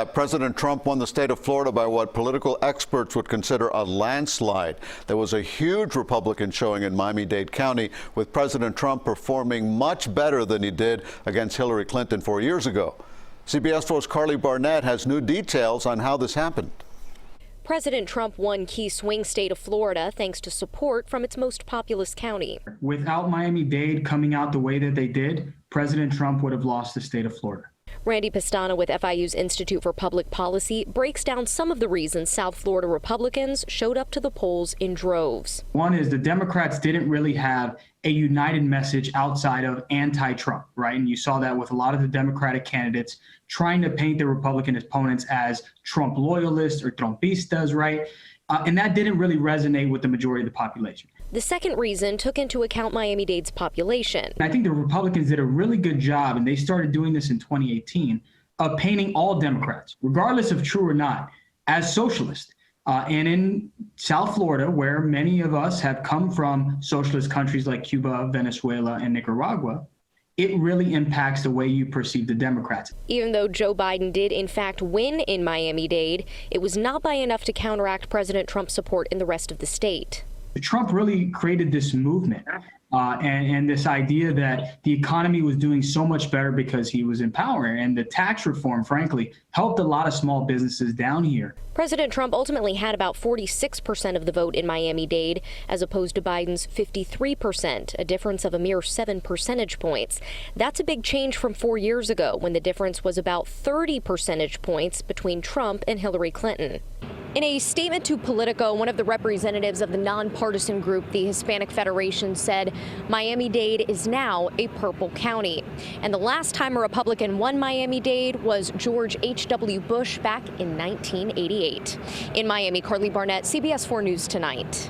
President Trump won the state of Florida by what political experts would consider a landslide. There was a huge Republican showing in Miami-Dade County, with President Trump performing much better than he did against Hillary Clinton 4 years ago. CBS 4's Karli Barnett has new details on how this happened. President Trump won key swing state of Florida thanks to support from its most populous county. Without Miami-Dade coming out the way that they did, President Trump would have lost the state of Florida. Randy Pastana with FIU's Institute for Public Policy breaks down some of the reasons South Florida Republicans showed up to the polls in droves. One is the Democrats didn't really have a united message outside of anti-Trump, right? And you saw that with a lot of the Democratic candidates trying to paint their Republican opponents as Trump loyalists or Trumpistas, right? And that didn't really resonate with the majority of the population. The second reason took into account Miami-Dade's population. I think the Republicans did a really good job, and they started doing this in 2018, of painting all Democrats, regardless of true or not, as socialists. And in South Florida, where many of us have come from socialist countries like Cuba, Venezuela, and Nicaragua, it really impacts the way you perceive the Democrats. Even though Joe Biden did in fact win in Miami-Dade, it was not by enough to counteract President Trump's support in the rest of the state. Trump really created this movement and this idea that the economy was doing so much better because he was in power. And the tax reform, frankly, helped a lot of small businesses down here. President Trump ultimately had about 46% of the vote in Miami-Dade, as opposed to Biden's 53%, a difference of a mere 7 percentage points. That's a big change from 4 years ago, when the difference was about 30 percentage points between Trump and Hillary Clinton. In a statement to Politico, one of the representatives of the nonpartisan group, the Hispanic Federation, said Miami-Dade is now a purple county. And the last time a Republican won Miami-Dade was George H.W. Bush back in 1988. In Miami, Karli Barnett, CBS 4 News Tonight.